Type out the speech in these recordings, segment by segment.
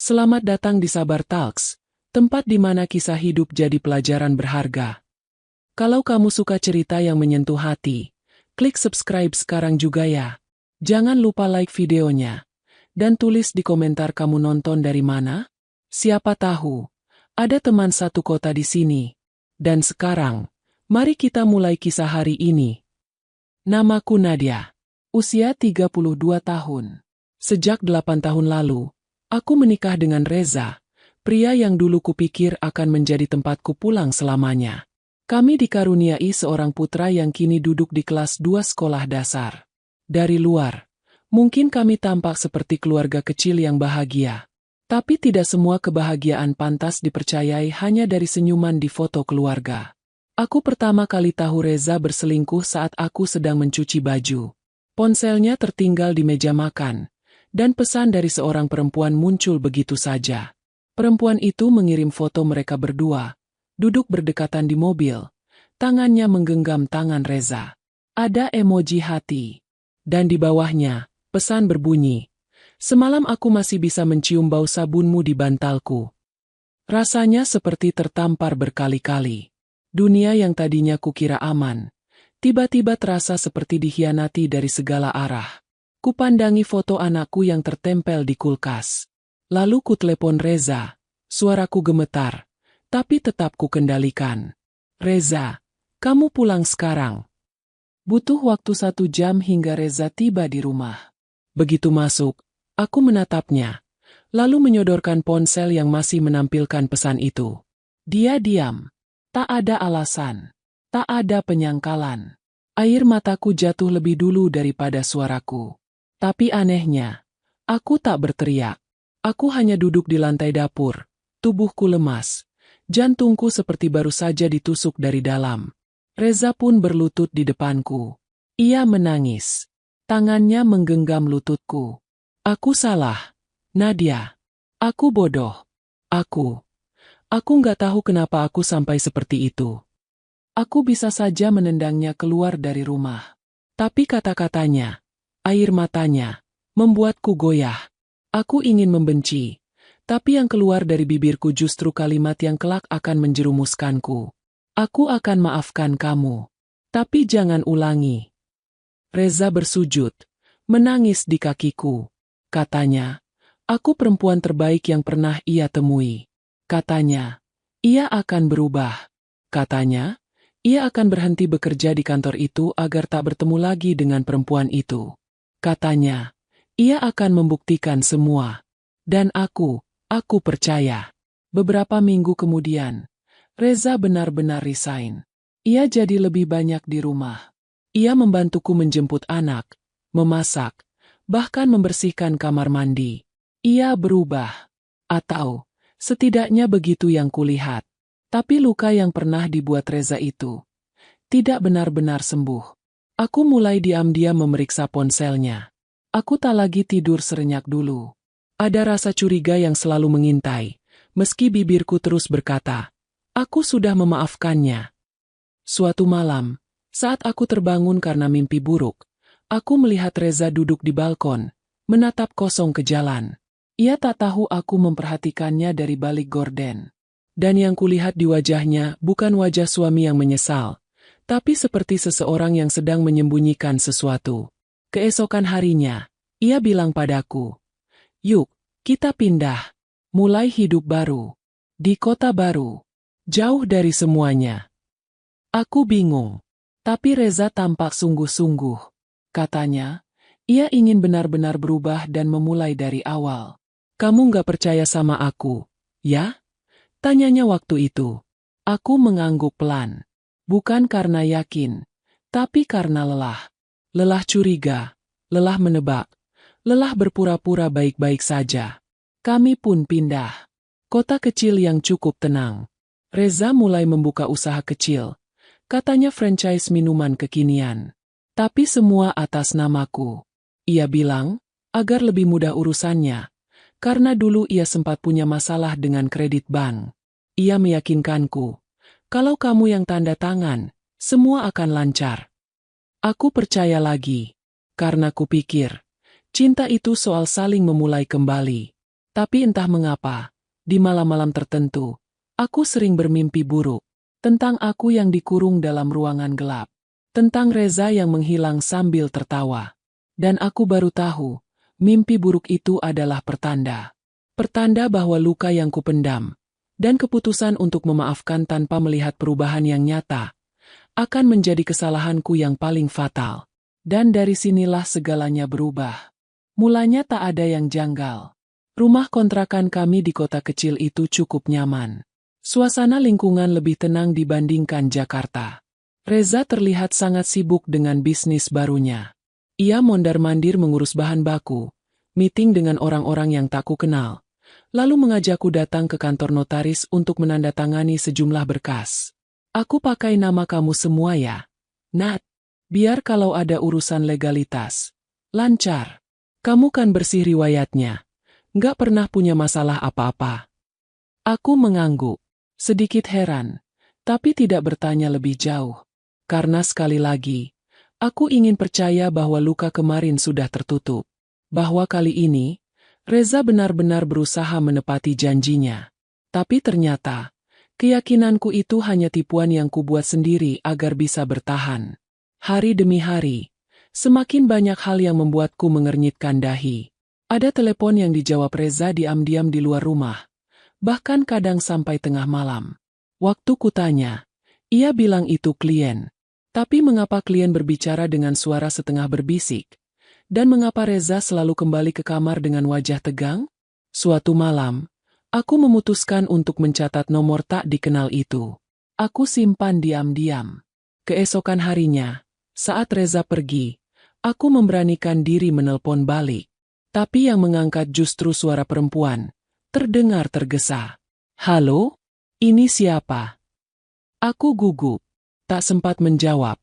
Selamat datang di Sabar Talks, tempat di mana kisah hidup jadi pelajaran berharga. Kalau kamu suka cerita yang menyentuh hati, klik subscribe sekarang juga ya. Jangan lupa like videonya, dan tulis di komentar kamu nonton dari mana. Siapa tahu, ada teman satu kota di sini. Dan sekarang, mari kita mulai kisah hari ini. Namaku Nadia, usia 32 tahun. Sejak 8 tahun lalu, aku menikah dengan Reza, pria yang dulu kupikir akan menjadi tempatku pulang selamanya. Kami dikaruniai seorang putra yang kini duduk di kelas 2 sekolah dasar. Dari luar, mungkin kami tampak seperti keluarga kecil yang bahagia. Tapi tidak semua kebahagiaan pantas dipercayai hanya dari senyuman di foto keluarga. Aku pertama kali tahu Reza berselingkuh saat aku sedang mencuci baju. Ponselnya tertinggal di meja makan, dan pesan dari seorang perempuan muncul begitu saja. Perempuan itu mengirim foto mereka berdua, duduk berdekatan di mobil, tangannya menggenggam tangan Reza. Ada emoji hati. Dan di bawahnya, pesan berbunyi, "Semalam aku masih bisa mencium bau sabunmu di bantalku." Rasanya seperti tertampar berkali-kali. Dunia yang tadinya kukira aman, tiba-tiba terasa seperti dikhianati dari segala arah. Kupandangi foto anakku yang tertempel di kulkas. Lalu kutelepon Reza. Suaraku gemetar, tapi tetap kukendalikan. "Reza, kamu pulang sekarang." Butuh waktu 1 jam hingga Reza tiba di rumah. Begitu masuk, aku menatapnya, lalu menyodorkan ponsel yang masih menampilkan pesan itu. Dia diam. Tak ada alasan. Tak ada penyangkalan. Air mataku jatuh lebih dulu daripada suaraku. Tapi anehnya, aku tak berteriak. Aku hanya duduk di lantai dapur. Tubuhku lemas. Jantungku seperti baru saja ditusuk dari dalam. Reza pun berlutut di depanku. Ia menangis. Tangannya menggenggam lututku. Aku salah, Nadia. Aku bodoh. Aku nggak tahu kenapa aku sampai seperti itu. Aku bisa saja menendangnya keluar dari rumah. Tapi kata-katanya, air matanya, membuatku goyah. Aku ingin membenci, tapi yang keluar dari bibirku justru kalimat yang kelak akan menjerumuskanku. Aku akan maafkan kamu, tapi jangan ulangi. Reza bersujud, menangis di kakiku. Katanya, aku perempuan terbaik yang pernah ia temui. Katanya, ia akan berubah. Katanya, ia akan berhenti bekerja di kantor itu agar tak bertemu lagi dengan perempuan itu. Katanya, ia akan membuktikan semua. Dan aku percaya. Beberapa minggu kemudian, Reza benar-benar resign. Ia jadi lebih banyak di rumah. Ia membantuku menjemput anak, memasak, bahkan membersihkan kamar mandi. Ia berubah. Atau, setidaknya begitu yang kulihat. Tapi luka yang pernah dibuat Reza itu tidak benar-benar sembuh. Aku mulai diam-diam memeriksa ponselnya. Aku tak lagi tidur serenyak dulu. Ada rasa curiga yang selalu mengintai, meski bibirku terus berkata, aku sudah memaafkannya. Suatu malam, saat aku terbangun karena mimpi buruk, aku melihat Reza duduk di balkon, menatap kosong ke jalan. Ia tak tahu aku memperhatikannya dari balik gorden. Dan yang kulihat di wajahnya bukan wajah suami yang menyesal, tapi seperti seseorang yang sedang menyembunyikan sesuatu. Keesokan harinya, ia bilang padaku, "Yuk, kita pindah. Mulai hidup baru. Di kota baru. Jauh dari semuanya." Aku bingung. Tapi Reza tampak sungguh-sungguh. Katanya, ia ingin benar-benar berubah dan memulai dari awal. "Kamu nggak percaya sama aku, ya?" Tanyanya waktu itu. Aku mengangguk pelan. Bukan karena yakin, tapi karena lelah. Lelah curiga, lelah menebak, lelah berpura-pura baik-baik saja. Kami pun pindah. Kota kecil yang cukup tenang. Reza mulai membuka usaha kecil. Katanya franchise minuman kekinian. Tapi semua atas namaku. Ia bilang, agar lebih mudah urusannya. Karena dulu ia sempat punya masalah dengan kredit bank. Ia meyakinkanku, kalau kamu yang tanda tangan, semua akan lancar. Aku percaya lagi, karena kupikir, cinta itu soal saling memulai kembali. Tapi entah mengapa, di malam-malam tertentu, aku sering bermimpi buruk. Tentang aku yang dikurung dalam ruangan gelap. Tentang Reza yang menghilang sambil tertawa. Dan aku baru tahu, mimpi buruk itu adalah pertanda. Pertanda bahwa luka yang kupendam, dan keputusan untuk memaafkan tanpa melihat perubahan yang nyata, akan menjadi kesalahanku yang paling fatal. Dan dari sinilah segalanya berubah. Mulanya tak ada yang janggal. Rumah kontrakan kami di kota kecil itu cukup nyaman. Suasana lingkungan lebih tenang dibandingkan Jakarta. Reza terlihat sangat sibuk dengan bisnis barunya. Ia mondar-mandir mengurus bahan baku, meeting dengan orang-orang yang tak ku kenal, lalu mengajakku datang ke kantor notaris untuk menandatangani sejumlah berkas. Aku pakai nama kamu semua ya, Nat. Biar kalau ada urusan legalitas, lancar. Kamu kan bersih riwayatnya, nggak pernah punya masalah apa-apa. Aku mengangguk. Sedikit heran, tapi tidak bertanya lebih jauh. Karena sekali lagi, aku ingin percaya bahwa luka kemarin sudah tertutup. Bahwa kali ini, Reza benar-benar berusaha menepati janjinya. Tapi ternyata, keyakinanku itu hanya tipuan yang kubuat sendiri agar bisa bertahan. Hari demi hari, semakin banyak hal yang membuatku mengernyitkan dahi. Ada telepon yang dijawab Reza diam-diam di luar rumah. Bahkan kadang sampai tengah malam. Waktu kutanya, ia bilang itu klien. Tapi mengapa klien berbicara dengan suara setengah berbisik? Dan mengapa Reza selalu kembali ke kamar dengan wajah tegang? Suatu malam, aku memutuskan untuk mencatat nomor tak dikenal itu. Aku simpan diam-diam. Keesokan harinya, saat Reza pergi, aku memberanikan diri menelpon balik. Tapi yang mengangkat justru suara perempuan. Terdengar tergesa. Halo? Ini siapa? Aku gugup. Tak sempat menjawab.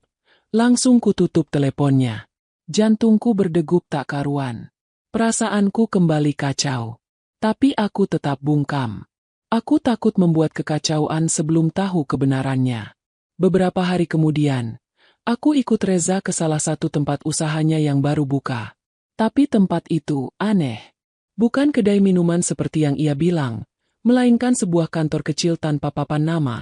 Langsung kututup teleponnya. Jantungku berdegup tak karuan. Perasaanku kembali kacau. Tapi aku tetap bungkam. Aku takut membuat kekacauan sebelum tahu kebenarannya. Beberapa hari kemudian, aku ikut Reza ke salah satu tempat usahanya yang baru buka. Tapi tempat itu aneh. Bukan kedai minuman seperti yang ia bilang, melainkan sebuah kantor kecil tanpa papan nama.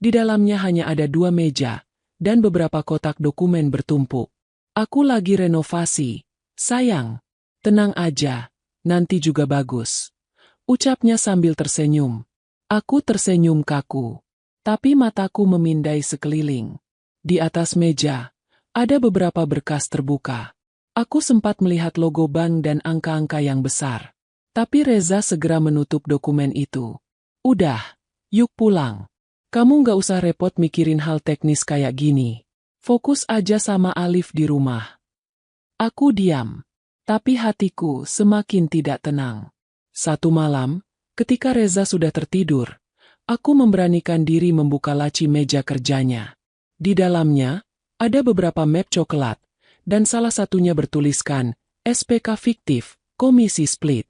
Di dalamnya hanya ada 2 meja, dan beberapa kotak dokumen bertumpuk. Aku lagi renovasi. Sayang. Tenang aja, nanti juga bagus. Ucapnya sambil tersenyum. Aku tersenyum kaku. Tapi mataku memindai sekeliling. Di atas meja, ada beberapa berkas terbuka. Aku sempat melihat logo bank dan angka-angka yang besar. Tapi Reza segera menutup dokumen itu. Udah, yuk pulang. Kamu nggak usah repot mikirin hal teknis kayak gini. Fokus aja sama Alif di rumah. Aku diam. Tapi hatiku semakin tidak tenang. Satu malam, ketika Reza sudah tertidur, aku memberanikan diri membuka laci meja kerjanya. Di dalamnya, ada beberapa map coklat, dan salah satunya bertuliskan, SPK fiktif, komisi split.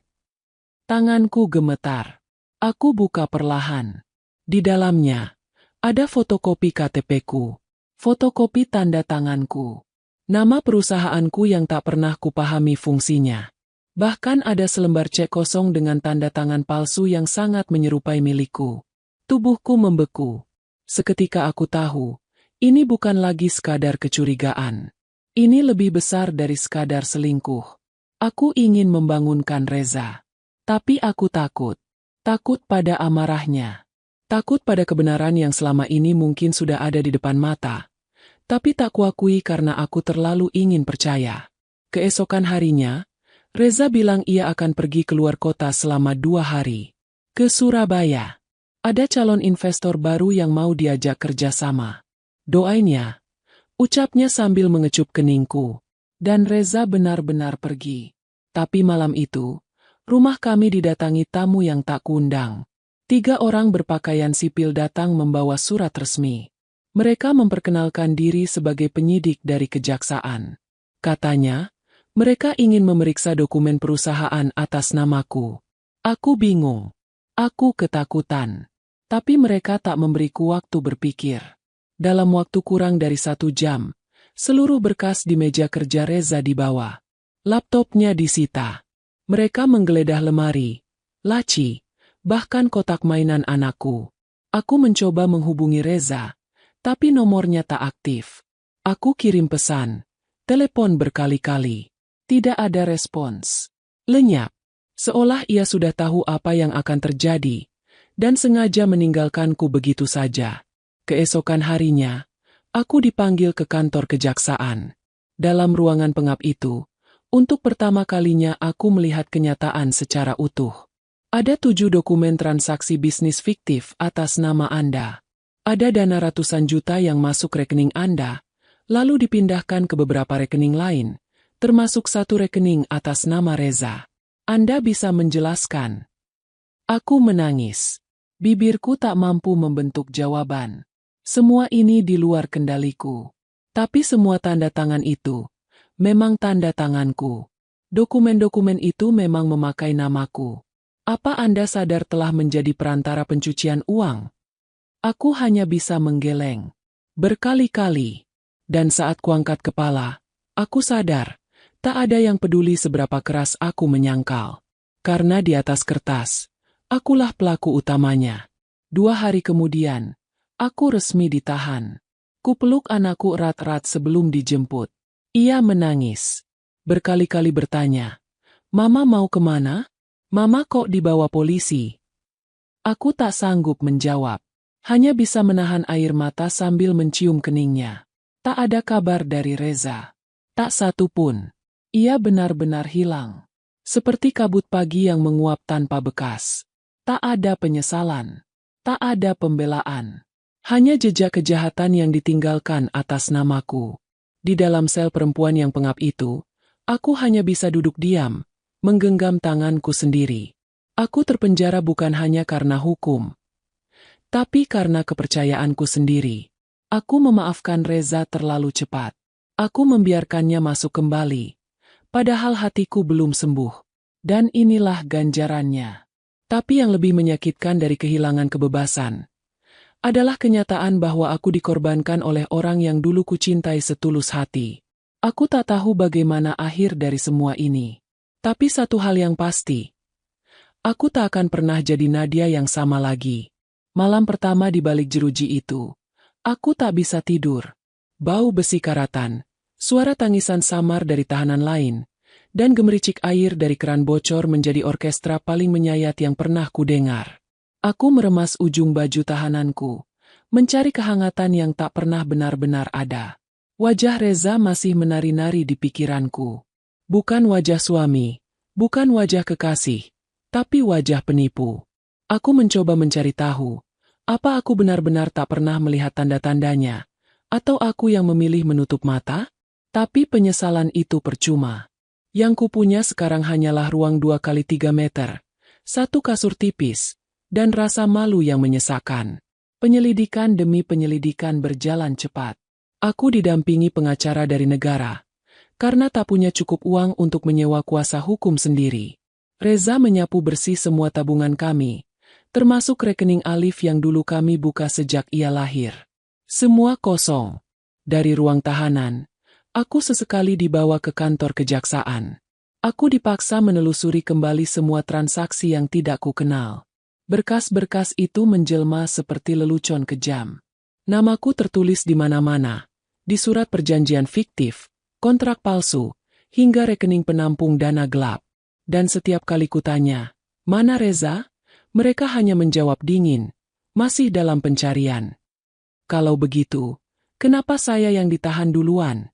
Tanganku gemetar. Aku buka perlahan. Di dalamnya, ada fotokopi KTP-ku, fotokopi tanda tanganku, nama perusahaanku yang tak pernah kupahami fungsinya. Bahkan ada selembar cek kosong dengan tanda tangan palsu yang sangat menyerupai milikku. Tubuhku membeku. Seketika aku tahu, ini bukan lagi sekadar kecurigaan. Ini lebih besar dari sekadar selingkuh. Aku ingin membangunkan Reza. Tapi aku takut. Takut pada amarahnya. Takut pada kebenaran yang selama ini mungkin sudah ada di depan mata. Tapi tak kuakui karena aku terlalu ingin percaya. Keesokan harinya, Reza bilang ia akan pergi keluar kota selama 2 hari. Ke Surabaya. Ada calon investor baru yang mau diajak kerjasama. Doain ya. Ucapnya sambil mengecup keningku. Dan Reza benar-benar pergi. Tapi malam itu, rumah kami didatangi tamu yang tak kuundang. 3 orang berpakaian sipil datang membawa surat resmi. Mereka memperkenalkan diri sebagai penyidik dari kejaksaan. Katanya, mereka ingin memeriksa dokumen perusahaan atas namaku. Aku bingung. Aku ketakutan. Tapi mereka tak memberiku waktu berpikir. Dalam waktu kurang dari 1 jam, seluruh berkas di meja kerja Reza dibawa. Laptopnya disita. Mereka menggeledah lemari, laci, bahkan kotak mainan anakku. Aku mencoba menghubungi Reza, tapi nomornya tak aktif. Aku kirim pesan, telepon berkali-kali. Tidak ada respons. Lenyap. Seolah ia sudah tahu apa yang akan terjadi, dan sengaja meninggalkanku begitu saja. Keesokan harinya, aku dipanggil ke kantor kejaksaan. Dalam ruangan pengap itu, untuk pertama kalinya aku melihat kenyataan secara utuh. Ada 7 dokumen transaksi bisnis fiktif atas nama Anda. Ada dana ratusan juta yang masuk rekening Anda, lalu dipindahkan ke beberapa rekening lain, termasuk satu rekening atas nama Reza. Anda bisa menjelaskan? Aku menangis. Bibirku tak mampu membentuk jawaban. Semua ini di luar kendaliku. Tapi semua tanda tangan itu memang tanda tanganku. Dokumen-dokumen itu memang memakai namaku. Apa Anda sadar telah menjadi perantara pencucian uang? Aku hanya bisa menggeleng. Berkali-kali. Dan saat kuangkat kepala, aku sadar, tak ada yang peduli seberapa keras aku menyangkal. Karena di atas kertas, akulah pelaku utamanya. 2 hari kemudian, aku resmi ditahan. Kupeluk anakku erat-erat sebelum dijemput. Ia menangis. Berkali-kali bertanya, "Mama mau kemana? Mama kok dibawa polisi?" Aku tak sanggup menjawab. Hanya bisa menahan air mata sambil mencium keningnya. Tak ada kabar dari Reza. Tak satu pun. Ia benar-benar hilang. Seperti kabut pagi yang menguap tanpa bekas. Tak ada penyesalan. Tak ada pembelaan. Hanya jejak kejahatan yang ditinggalkan atas namaku. Di dalam sel perempuan yang pengap itu, aku hanya bisa duduk diam, menggenggam tanganku sendiri. Aku terpenjara bukan hanya karena hukum, tapi karena kepercayaanku sendiri. Aku memaafkan Reza terlalu cepat. Aku membiarkannya masuk kembali, padahal hatiku belum sembuh. Dan inilah ganjarannya. Tapi yang lebih menyakitkan dari kehilangan kebebasan adalah kenyataan bahwa aku dikorbankan oleh orang yang dulu kucintai setulus hati. Aku tak tahu bagaimana akhir dari semua ini. Tapi satu hal yang pasti, aku tak akan pernah jadi Nadia yang sama lagi. Malam pertama di balik jeruji itu, aku tak bisa tidur. Bau besi karatan, suara tangisan samar dari tahanan lain, dan gemericik air dari keran bocor menjadi orkestra paling menyayat yang pernah kudengar. Aku meremas ujung baju tahananku, mencari kehangatan yang tak pernah benar-benar ada. Wajah Reza masih menari-nari di pikiranku. Bukan wajah suami, bukan wajah kekasih, tapi wajah penipu. Aku mencoba mencari tahu, apa aku benar-benar tak pernah melihat tanda-tandanya, atau aku yang memilih menutup mata? Tapi penyesalan itu percuma. Yang kupunya sekarang hanyalah ruang 2x3 meter, satu kasur tipis, dan rasa malu yang menyesakan. Penyelidikan demi penyelidikan berjalan cepat. Aku didampingi pengacara dari negara, karena tak punya cukup uang untuk menyewa kuasa hukum sendiri. Reza menyapu bersih semua tabungan kami, termasuk rekening Alif yang dulu kami buka sejak ia lahir. Semua kosong. Dari ruang tahanan, aku sesekali dibawa ke kantor kejaksaan. Aku dipaksa menelusuri kembali semua transaksi yang tidak kukenal. Berkas-berkas itu menjelma seperti lelucon kejam. Namaku tertulis di mana-mana, di surat perjanjian fiktif, kontrak palsu, hingga rekening penampung dana gelap. Dan setiap kali kutanya, "Mana Reza?" mereka hanya menjawab dingin, "Masih dalam pencarian." Kalau begitu, kenapa saya yang ditahan duluan?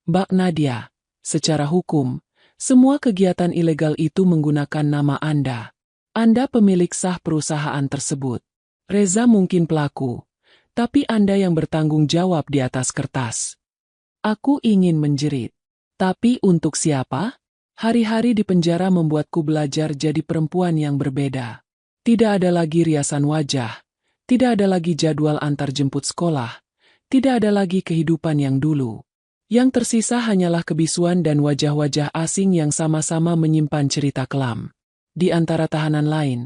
Mbak Nadia, secara hukum, semua kegiatan ilegal itu menggunakan nama Anda. Anda pemilik sah perusahaan tersebut. Reza mungkin pelaku, tapi Anda yang bertanggung jawab di atas kertas. Aku ingin menjerit. Tapi untuk siapa? Hari-hari di penjara membuatku belajar jadi perempuan yang berbeda. Tidak ada lagi riasan wajah, tidak ada lagi jadwal antar jemput sekolah, tidak ada lagi kehidupan yang dulu. Yang tersisa hanyalah kebisuan dan wajah-wajah asing yang sama-sama menyimpan cerita kelam. Di antara tahanan lain,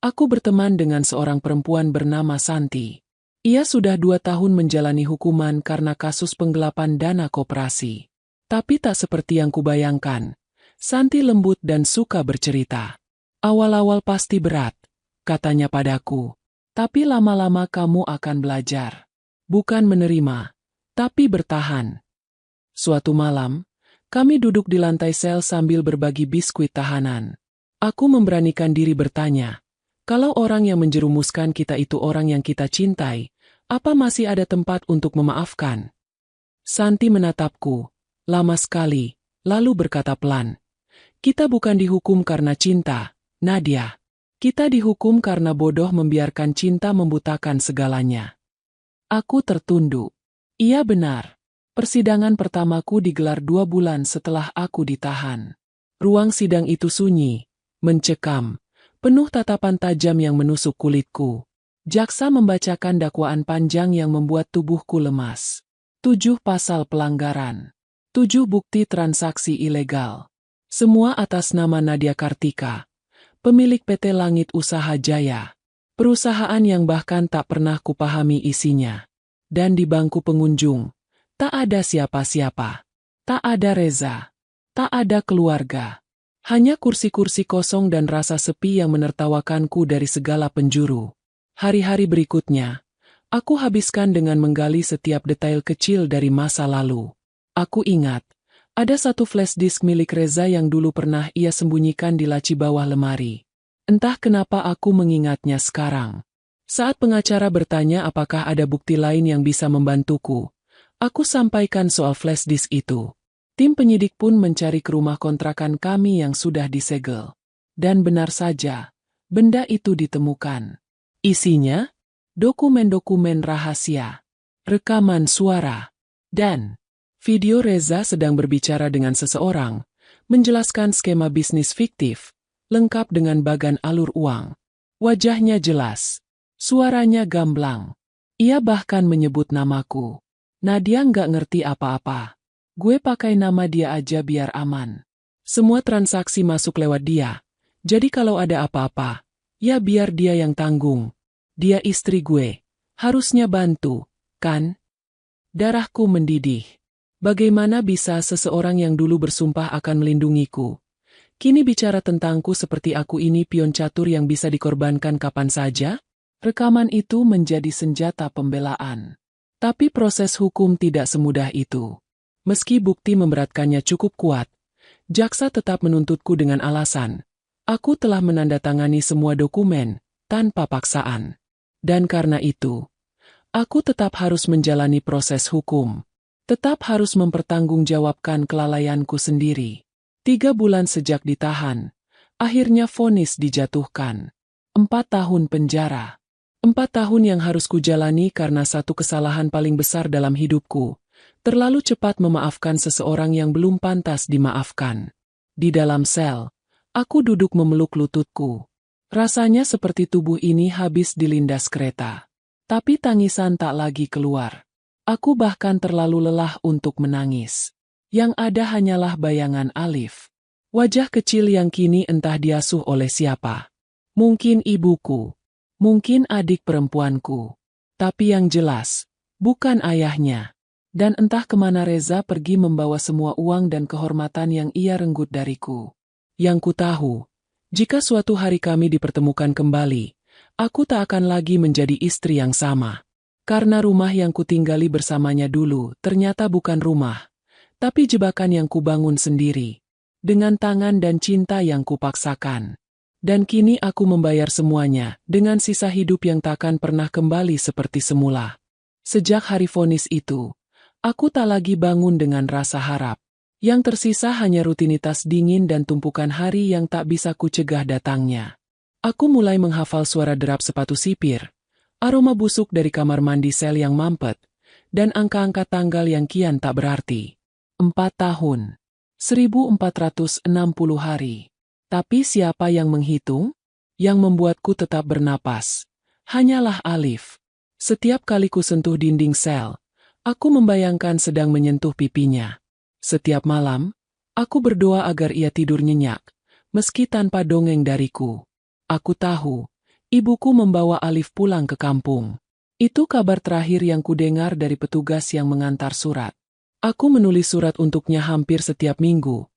aku berteman dengan seorang perempuan bernama Santi. Ia sudah 2 tahun menjalani hukuman karena kasus penggelapan dana koperasi. Tapi tak seperti yang kubayangkan. Santi lembut dan suka bercerita. Awal-awal pasti berat, katanya padaku. Tapi lama-lama kamu akan belajar. Bukan menerima, tapi bertahan. Suatu malam, kami duduk di lantai sel sambil berbagi biskuit tahanan. Aku memberanikan diri bertanya, kalau orang yang menjerumuskan kita itu orang yang kita cintai, apa masih ada tempat untuk memaafkan? Santi menatapku, lama sekali, lalu berkata pelan, kita bukan dihukum karena cinta, Nadia. Kita dihukum karena bodoh membiarkan cinta membutakan segalanya. Aku tertunduk. Iya benar. Persidangan pertamaku digelar 2 bulan setelah aku ditahan. Ruang sidang itu sunyi, mencekam, penuh tatapan tajam yang menusuk kulitku. Jaksa membacakan dakwaan panjang yang membuat tubuhku lemas. 7 pasal pelanggaran. 7 bukti transaksi ilegal. Semua atas nama Nadia Kartika, pemilik PT Langit Usaha Jaya. Perusahaan yang bahkan tak pernah kupahami isinya. Dan di bangku pengunjung, tak ada siapa-siapa. Tak ada Reza. Tak ada keluarga. Hanya kursi-kursi kosong dan rasa sepi yang menertawakanku dari segala penjuru. Hari-hari berikutnya, aku habiskan dengan menggali setiap detail kecil dari masa lalu. Aku ingat, ada satu flash disk milik Reza yang dulu pernah ia sembunyikan di laci bawah lemari. Entah kenapa aku mengingatnya sekarang. Saat pengacara bertanya apakah ada bukti lain yang bisa membantuku, aku sampaikan soal flash disk itu. Tim penyidik pun mencari ke rumah kontrakan kami yang sudah disegel. Dan benar saja, benda itu ditemukan. Isinya? Dokumen-dokumen rahasia, rekaman suara, dan video Reza sedang berbicara dengan seseorang, menjelaskan skema bisnis fiktif, lengkap dengan bagan alur uang. Wajahnya jelas, suaranya gamblang. Ia bahkan menyebut namaku. Nadia nggak ngerti apa-apa. Gue pakai nama dia aja biar aman. Semua transaksi masuk lewat dia. Jadi kalau ada apa-apa, ya biar dia yang tanggung. Dia istri gue. Harusnya bantu, kan? Darahku mendidih. Bagaimana bisa seseorang yang dulu bersumpah akan melindungiku, kini bicara tentangku seperti aku ini pion catur yang bisa dikorbankan kapan saja? Rekaman itu menjadi senjata pembelaan. Tapi proses hukum tidak semudah itu. Meski bukti memberatkannya cukup kuat, jaksa tetap menuntutku dengan alasan, aku telah menandatangani semua dokumen, tanpa paksaan. Dan karena itu, aku tetap harus menjalani proses hukum. Tetap harus mempertanggungjawabkan kelalaianku sendiri. 3 bulan sejak ditahan, akhirnya vonis dijatuhkan. 4 tahun penjara. 4 tahun yang harus kujalani karena satu kesalahan paling besar dalam hidupku. Terlalu cepat memaafkan seseorang yang belum pantas dimaafkan. Di dalam sel, aku duduk memeluk lututku. Rasanya seperti tubuh ini habis dilindas kereta. Tapi tangisan tak lagi keluar. Aku bahkan terlalu lelah untuk menangis. Yang ada hanyalah bayangan Alif. Wajah kecil yang kini entah diasuh oleh siapa. Mungkin ibuku. Mungkin adik perempuanku. Tapi yang jelas, bukan ayahnya. Dan entah kemana Reza pergi membawa semua uang dan kehormatan yang ia renggut dariku. Yang ku tahu, jika suatu hari kami dipertemukan kembali, aku tak akan lagi menjadi istri yang sama. Karena rumah yang kutinggali bersamanya dulu ternyata bukan rumah, tapi jebakan yang kubangun sendiri. Dengan tangan dan cinta yang kupaksakan. Dan kini aku membayar semuanya dengan sisa hidup yang takkan pernah kembali seperti semula. Sejak hari vonis itu, aku tak lagi bangun dengan rasa harap. Yang tersisa hanya rutinitas dingin dan tumpukan hari yang tak bisa kucegah datangnya. Aku mulai menghafal suara derap sepatu sipir, aroma busuk dari kamar mandi sel yang mampet, dan angka-angka tanggal yang kian tak berarti. 4 tahun. 1460 hari. Tapi siapa yang menghitung? Yang membuatku tetap bernapas. Hanyalah Alif. Setiap kali ku sentuh dinding sel, aku membayangkan sedang menyentuh pipinya. Setiap malam, aku berdoa agar ia tidur nyenyak, meski tanpa dongeng dariku. Aku tahu, ibuku membawa Alif pulang ke kampung. Itu kabar terakhir yang kudengar dari petugas yang mengantar surat. Aku menulis surat untuknya hampir setiap minggu,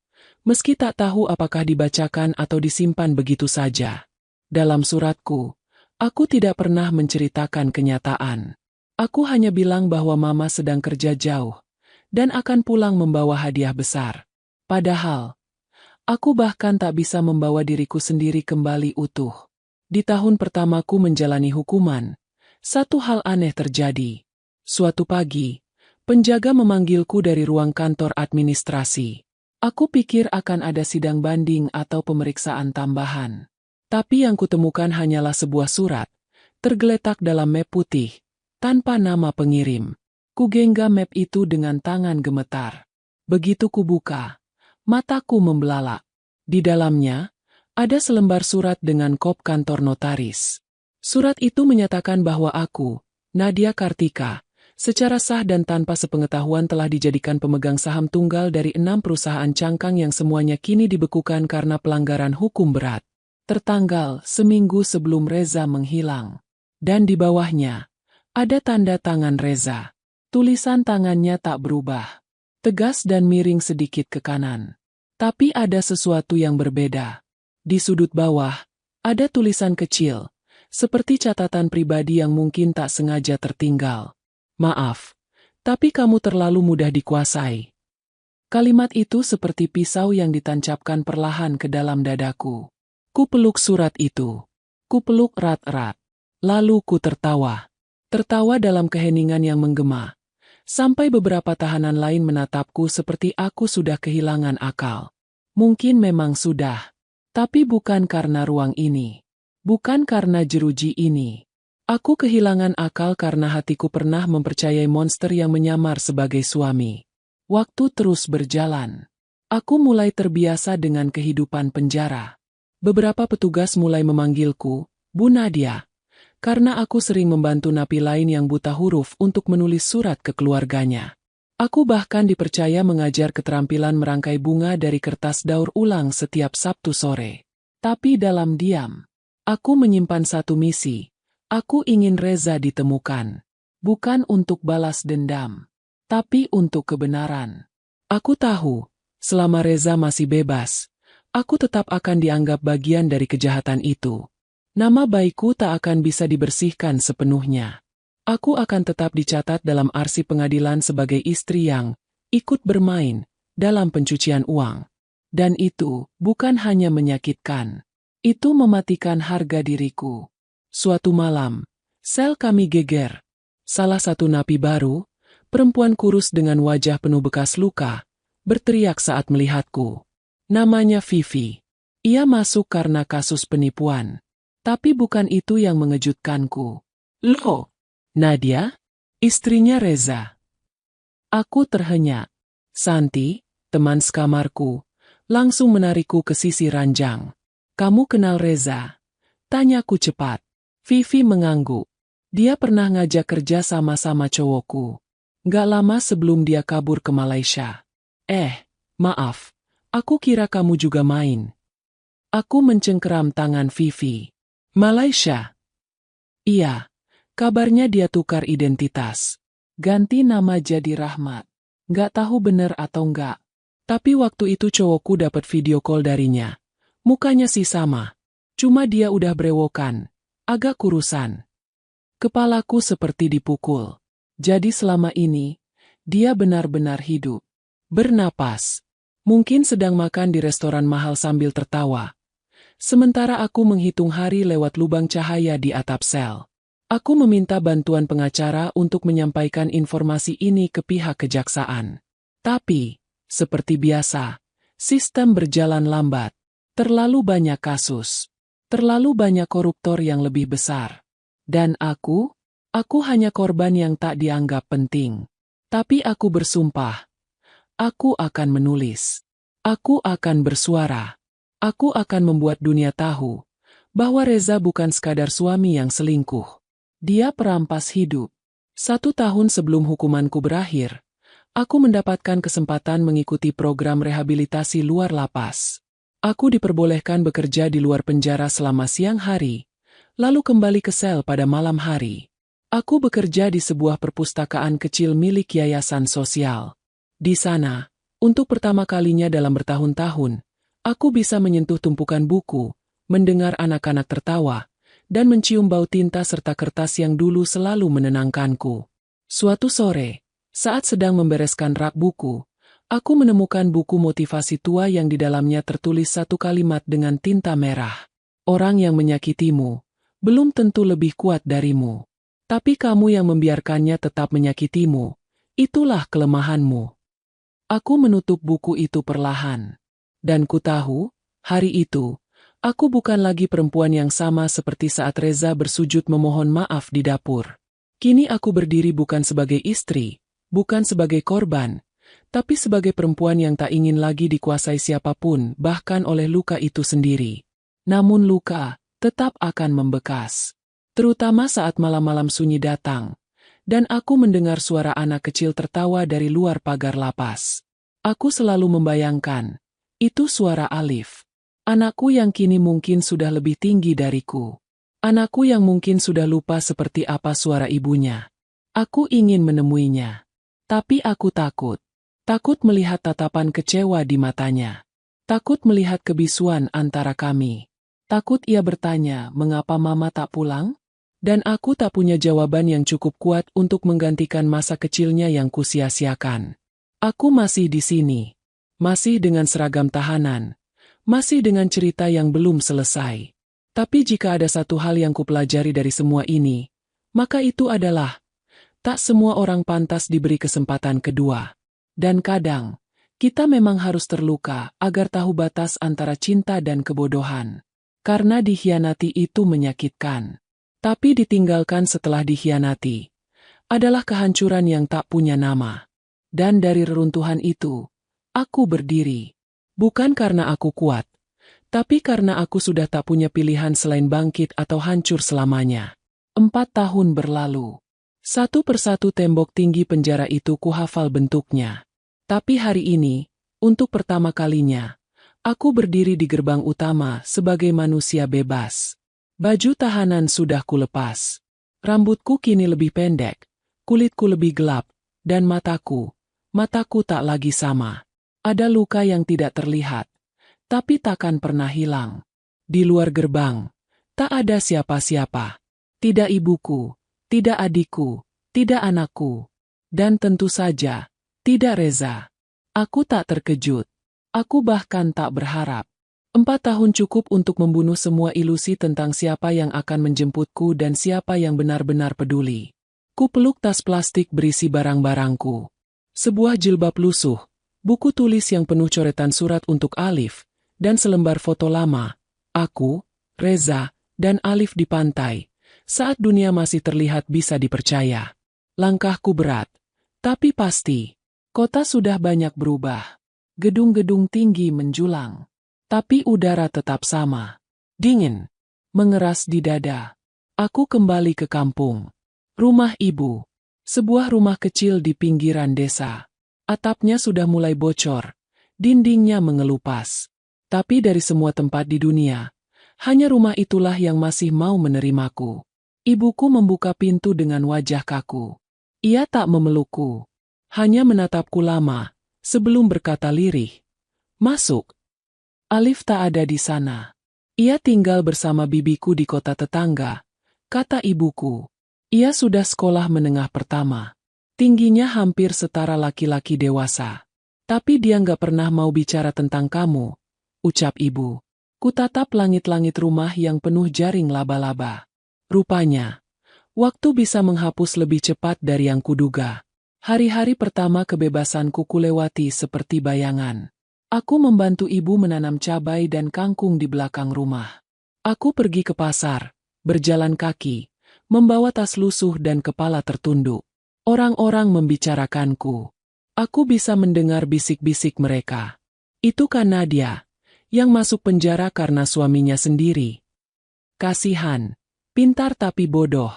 meski tak tahu apakah dibacakan atau disimpan begitu saja. Dalam suratku, aku tidak pernah menceritakan kenyataan. Aku hanya bilang bahwa Mama sedang kerja jauh dan akan pulang membawa hadiah besar. Padahal, aku bahkan tak bisa membawa diriku sendiri kembali utuh. Di tahun pertamaku menjalani hukuman, satu hal aneh terjadi. Suatu pagi, penjaga memanggilku dari ruang kantor administrasi. Aku pikir akan ada sidang banding atau pemeriksaan tambahan. Tapi yang kutemukan hanyalah sebuah surat, tergeletak dalam map putih, tanpa nama pengirim. Kugenggam map itu dengan tangan gemetar. Begitu kubuka, mataku membelalak. Di dalamnya, ada selembar surat dengan kop kantor notaris. Surat itu menyatakan bahwa aku, Nadia Kartika, secara sah dan tanpa sepengetahuan telah dijadikan pemegang saham tunggal dari 6 perusahaan cangkang yang semuanya kini dibekukan karena pelanggaran hukum berat. Tertanggal seminggu sebelum Reza menghilang. Dan di bawahnya, ada tanda tangan Reza. Tulisan tangannya tak berubah. Tegas dan miring sedikit ke kanan. Tapi ada sesuatu yang berbeda. Di sudut bawah, ada tulisan kecil, seperti catatan pribadi yang mungkin tak sengaja tertinggal. Maaf, tapi kamu terlalu mudah dikuasai. Kalimat itu seperti pisau yang ditancapkan perlahan ke dalam dadaku. Ku peluk surat itu. Ku peluk erat-erat. Lalu ku tertawa. Tertawa dalam keheningan yang menggema. Sampai beberapa tahanan lain menatapku seperti aku sudah kehilangan akal. Mungkin memang sudah. Tapi bukan karena ruang ini. Bukan karena jeruji ini. Aku kehilangan akal karena hatiku pernah mempercayai monster yang menyamar sebagai suami. Waktu terus berjalan. Aku mulai terbiasa dengan kehidupan penjara. Beberapa petugas mulai memanggilku, Bu Nadia, karena aku sering membantu napi lain yang buta huruf untuk menulis surat ke keluarganya. Aku bahkan dipercaya mengajar keterampilan merangkai bunga dari kertas daur ulang setiap Sabtu sore. Tapi dalam diam, aku menyimpan satu misi. Aku ingin Reza ditemukan. Bukan untuk balas dendam, tapi untuk kebenaran. Aku tahu, selama Reza masih bebas, aku tetap akan dianggap bagian dari kejahatan itu. Nama baikku tak akan bisa dibersihkan sepenuhnya. Aku akan tetap dicatat dalam arsip pengadilan sebagai istri yang ikut bermain dalam pencucian uang. Dan itu bukan hanya menyakitkan. Itu mematikan harga diriku. Suatu malam, sel kami geger. Salah satu napi baru, perempuan kurus dengan wajah penuh bekas luka, berteriak saat melihatku. Namanya Vivi. Ia masuk karena kasus penipuan. Tapi bukan itu yang mengejutkanku. Loh, Nadia? Istrinya Reza. Aku terhenyak. Santi, teman sekamarku, langsung menarikku ke sisi ranjang. Kamu kenal Reza? Tanyaku cepat. Vivi mengangguk. Dia pernah ngajak kerja sama-sama cowokku. Gak lama sebelum dia kabur ke Malaysia. Maaf. Aku kira kamu juga main. Aku mencengkeram tangan Vivi. Malaysia? Iya. Kabarnya dia tukar identitas. Ganti nama jadi Rahmat. Gak tahu bener atau enggak. Tapi waktu itu cowokku dapat video call darinya. Mukanya sih sama. Cuma dia udah brewokan. Agak kurusan. Kepalaku seperti dipukul. Jadi selama ini, dia benar-benar hidup. Bernapas. Mungkin sedang makan di restoran mahal sambil tertawa. Sementara aku menghitung hari lewat lubang cahaya di atap sel. Aku meminta bantuan pengacara untuk menyampaikan informasi ini ke pihak kejaksaan. Tapi, seperti biasa, sistem berjalan lambat. Terlalu banyak kasus. Terlalu banyak koruptor yang lebih besar. Dan aku hanya korban yang tak dianggap penting. Tapi aku bersumpah. Aku akan menulis. Aku akan bersuara. Aku akan membuat dunia tahu bahwa Reza bukan sekadar suami yang selingkuh. Dia perampas hidup. 1 tahun sebelum hukumanku berakhir, aku mendapatkan kesempatan mengikuti program rehabilitasi luar lapas. Aku diperbolehkan bekerja di luar penjara selama siang hari, lalu kembali ke sel pada malam hari. Aku bekerja di sebuah perpustakaan kecil milik yayasan sosial. Di sana, Untuk pertama kalinya dalam bertahun-tahun, aku bisa menyentuh tumpukan buku, mendengar anak-anak tertawa, dan mencium bau tinta serta kertas yang dulu selalu menenangkanku. Suatu sore, saat sedang membereskan rak buku, aku menemukan buku motivasi tua yang di dalamnya tertulis satu kalimat dengan tinta merah. Orang yang menyakitimu belum tentu lebih kuat darimu. Tapi kamu yang membiarkannya tetap menyakitimu, itulah kelemahanmu. Aku menutup buku itu perlahan. Dan ku tahu, hari itu, aku bukan lagi perempuan yang sama seperti saat Reza bersujud memohon maaf di dapur. Kini aku berdiri bukan sebagai istri, bukan sebagai korban, tapi sebagai perempuan yang tak ingin lagi dikuasai siapapun, bahkan oleh luka itu sendiri. Namun luka tetap akan membekas. Terutama saat malam-malam sunyi datang, dan aku mendengar suara anak kecil tertawa dari luar pagar lapas. Aku selalu membayangkan, itu suara Alif. Anakku yang kini mungkin sudah lebih tinggi dariku. Anakku yang mungkin sudah lupa seperti apa suara ibunya. Aku ingin menemuinya. Tapi aku takut. Takut melihat tatapan kecewa di matanya. Takut melihat kebisuan antara kami. Takut ia bertanya, mengapa mama tak pulang? Dan aku tak punya jawaban yang cukup kuat untuk menggantikan masa kecilnya yang kusia-siakan. Aku masih di sini. Masih dengan seragam tahanan. Masih dengan cerita yang belum selesai. Tapi jika ada satu hal yang kupelajari dari semua ini, maka itu adalah, tak semua orang pantas diberi kesempatan kedua. Dan kadang, kita memang harus terluka agar tahu batas antara cinta dan kebodohan. Karena dikhianati itu menyakitkan. Tapi ditinggalkan setelah dikhianati adalah kehancuran yang tak punya nama. Dan dari reruntuhan itu, aku berdiri. Bukan karena aku kuat, tapi karena aku sudah tak punya pilihan selain bangkit atau hancur selamanya. 4 tahun berlalu. Satu persatu tembok tinggi penjara itu kuhafal bentuknya. Tapi hari ini, untuk pertama kalinya, aku berdiri di gerbang utama sebagai manusia bebas. Baju tahanan sudah kulepas. Rambutku kini lebih pendek, kulitku lebih gelap, dan mataku tak lagi sama. Ada luka yang tidak terlihat, tapi takkan pernah hilang. Di luar gerbang, tak ada siapa-siapa. Tidak ibuku, tidak adikku, tidak anakku, dan tentu saja, tidak Reza. Aku tak terkejut. Aku bahkan tak berharap. 4 tahun cukup untuk membunuh semua ilusi tentang siapa yang akan menjemputku dan siapa yang benar-benar peduli. Ku peluk tas plastik berisi barang-barangku. Sebuah jilbab lusuh, buku tulis yang penuh coretan surat untuk Alif, dan selembar foto lama. Aku, Reza, dan Alif di pantai, saat dunia masih terlihat bisa dipercaya. Langkahku berat, tapi pasti. Kota sudah banyak berubah. Gedung-gedung tinggi menjulang. Tapi udara tetap sama. Dingin. Mengeras di dada. Aku kembali ke kampung. Rumah ibu. Sebuah rumah kecil di pinggiran desa. Atapnya sudah mulai bocor. Dindingnya mengelupas. Tapi dari semua tempat di dunia, hanya rumah itulah yang masih mau menerimaku. Ibuku membuka pintu dengan wajah kaku. Ia tak memelukku. Hanya menatapku lama, sebelum berkata lirih, "Masuk." Alif tak ada di sana. Ia tinggal bersama bibiku di kota tetangga, kata ibuku. Ia sudah sekolah menengah pertama. Tingginya hampir setara laki-laki dewasa. Tapi dia nggak pernah mau bicara tentang kamu, ucap ibu. Kutatap langit-langit rumah yang penuh jaring laba-laba. Rupanya, waktu bisa menghapus lebih cepat dari yang kuduga. Hari-hari pertama kebebasanku kulewati seperti bayangan. Aku membantu ibu menanam cabai dan kangkung di belakang rumah. Aku pergi ke pasar, berjalan kaki, membawa tas lusuh dan kepala tertunduk. Orang-orang membicarakanku. Aku bisa mendengar bisik-bisik mereka. Itu kan Nadia, yang masuk penjara karena suaminya sendiri. Kasihan, pintar tapi bodoh.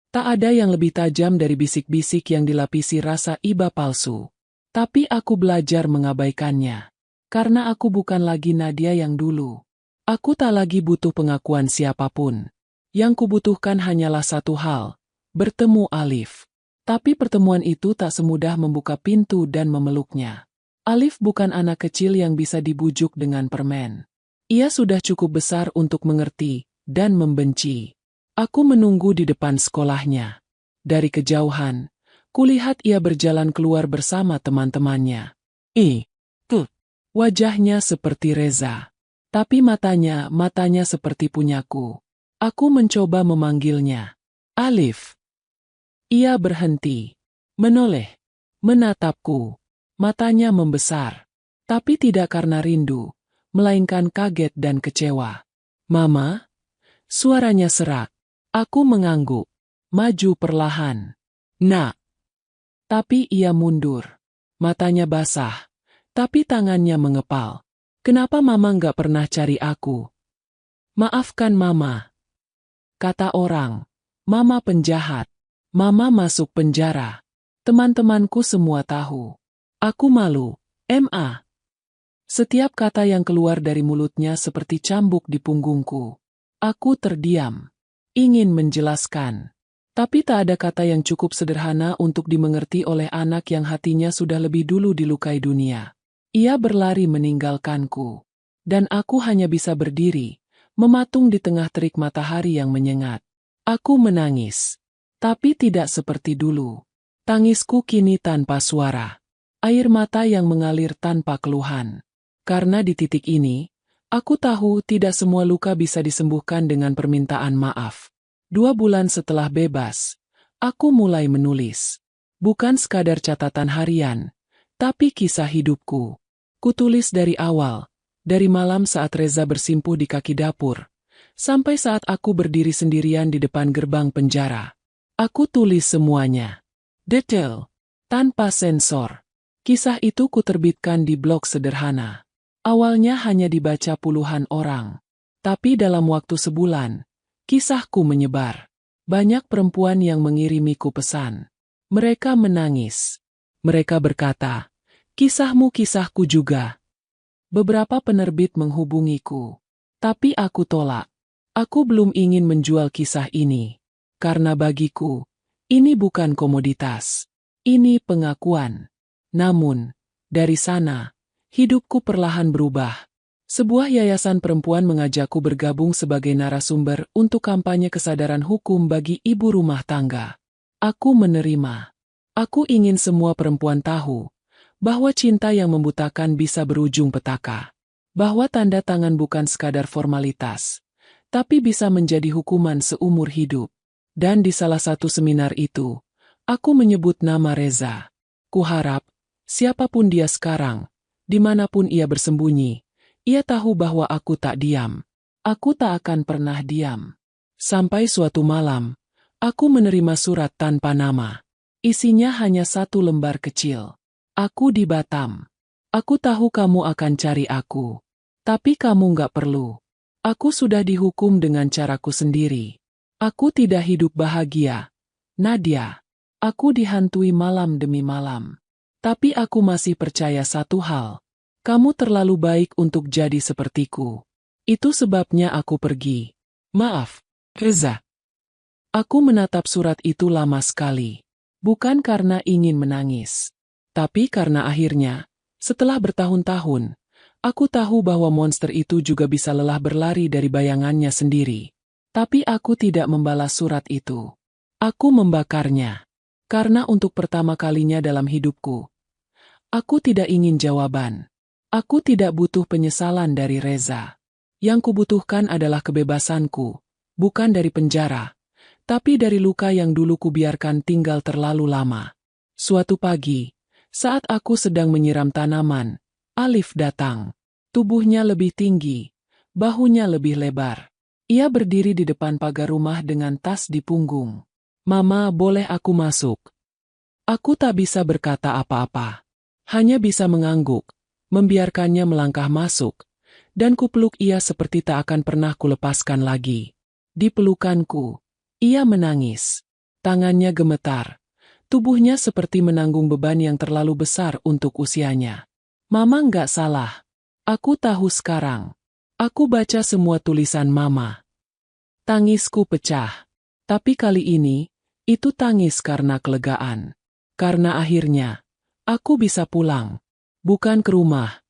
Tak ada yang lebih tajam dari bisik-bisik yang dilapisi rasa iba palsu. Tapi aku belajar mengabaikannya. Karena aku bukan lagi Nadia yang dulu. Aku tak lagi butuh pengakuan siapapun. Yang kubutuhkan hanyalah satu hal, bertemu Alif. Tapi pertemuan itu tak semudah membuka pintu dan memeluknya. Alif bukan anak kecil yang bisa dibujuk dengan permen. Ia sudah cukup besar untuk mengerti dan membenci. Aku menunggu di depan sekolahnya. Dari kejauhan, kulihat ia berjalan keluar bersama teman-temannya. Tuh, wajahnya seperti Reza. Tapi matanya seperti punyaku. Aku mencoba memanggilnya. Alif. Ia berhenti. Menoleh. Menatapku. Matanya membesar. Tapi tidak karena rindu, melainkan kaget dan kecewa. Mama? Suaranya serak. Aku mengangguk. Maju perlahan. Nak. Tapi ia mundur. Matanya basah. Tapi tangannya mengepal. Kenapa Mama nggak pernah cari aku? Maafkan Mama. Kata orang. Mama penjahat. Mama masuk penjara. Teman-temanku semua tahu. Aku malu. Ma. Setiap kata yang keluar dari mulutnya seperti cambuk di punggungku. Aku terdiam. Ingin menjelaskan. Tapi tak ada kata yang cukup sederhana untuk dimengerti oleh anak yang hatinya sudah lebih dulu dilukai dunia. Ia berlari meninggalkanku. Dan aku hanya bisa berdiri, mematung di tengah terik matahari yang menyengat. Aku menangis. Tapi tidak seperti dulu. Tangisku kini tanpa suara. Air mata yang mengalir tanpa keluhan. Karena di titik ini, aku tahu tidak semua luka bisa disembuhkan dengan permintaan maaf. 2 bulan setelah bebas, aku mulai menulis. Bukan sekadar catatan harian, tapi kisah hidupku. Kutulis dari awal, dari malam saat Reza bersimpuh di kaki dapur, sampai saat aku berdiri sendirian di depan gerbang penjara. Aku tulis semuanya. Detail, tanpa sensor. Kisah itu kuterbitkan di blog sederhana. Awalnya hanya dibaca puluhan orang. Tapi dalam waktu sebulan, kisahku menyebar. Banyak perempuan yang mengirimiku pesan. Mereka menangis. Mereka berkata, kisahmu kisahku juga. Beberapa penerbit menghubungiku. Tapi aku tolak. Aku belum ingin menjual kisah ini. Karena bagiku, ini bukan komoditas. Ini pengakuan. Namun, dari sana, hidupku perlahan berubah. Sebuah yayasan perempuan mengajakku bergabung sebagai narasumber untuk kampanye kesadaran hukum bagi ibu rumah tangga. Aku menerima. Aku ingin semua perempuan tahu bahwa cinta yang membutakan bisa berujung petaka. Bahwa tanda tangan bukan sekadar formalitas, tapi bisa menjadi hukuman seumur hidup. Dan di salah satu seminar itu, aku menyebut nama Reza. Kuharap, siapapun dia sekarang, dimanapun ia bersembunyi, ia tahu bahwa aku tak diam. Aku tak akan pernah diam. Sampai suatu malam, aku menerima surat tanpa nama. Isinya hanya 1 lembar kecil. Aku di Batam. Aku tahu kamu akan cari aku. Tapi kamu nggak perlu. Aku sudah dihukum dengan caraku sendiri. Aku tidak hidup bahagia. Nadia. Aku dihantui malam demi malam. Tapi aku masih percaya satu hal. Kamu terlalu baik untuk jadi sepertiku. Itu sebabnya aku pergi. Maaf, Reza. Aku menatap surat itu lama sekali. Bukan karena ingin menangis. Tapi karena akhirnya, setelah bertahun-tahun, aku tahu bahwa monster itu juga bisa lelah berlari dari bayangannya sendiri. Tapi aku tidak membalas surat itu. Aku membakarnya. Karena untuk pertama kalinya dalam hidupku, aku tidak ingin jawaban. Aku tidak butuh penyesalan dari Reza. Yang kubutuhkan adalah kebebasanku, bukan dari penjara, tapi dari luka yang dulu kubiarkan tinggal terlalu lama. Suatu pagi, saat aku sedang menyiram tanaman, Alif datang. Tubuhnya lebih tinggi, bahunya lebih lebar. Ia berdiri di depan pagar rumah dengan tas di punggung. Mama, boleh aku masuk? Aku tak bisa berkata apa-apa. Hanya bisa mengangguk, membiarkannya melangkah masuk, dan kupeluk ia seperti tak akan pernah kulepaskan lagi. Di pelukanku, ia menangis. Tangannya gemetar. Tubuhnya seperti menanggung beban yang terlalu besar untuk usianya. Mama nggak salah. Aku tahu sekarang. Aku baca semua tulisan Mama. Tangisku pecah. Tapi kali ini, itu tangis karena kelegaan. Karena akhirnya, aku bisa pulang. Bukan ke rumah,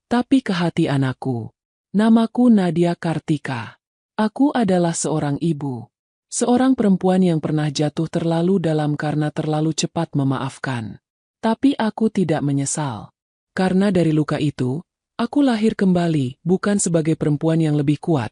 tapi ke hati anakku. Namaku Nadia Kartika. Aku adalah seorang ibu. Seorang perempuan yang pernah jatuh terlalu dalam karena terlalu cepat memaafkan. Tapi aku tidak menyesal. Karena dari luka itu, aku lahir kembali bukan sebagai perempuan yang lebih kuat,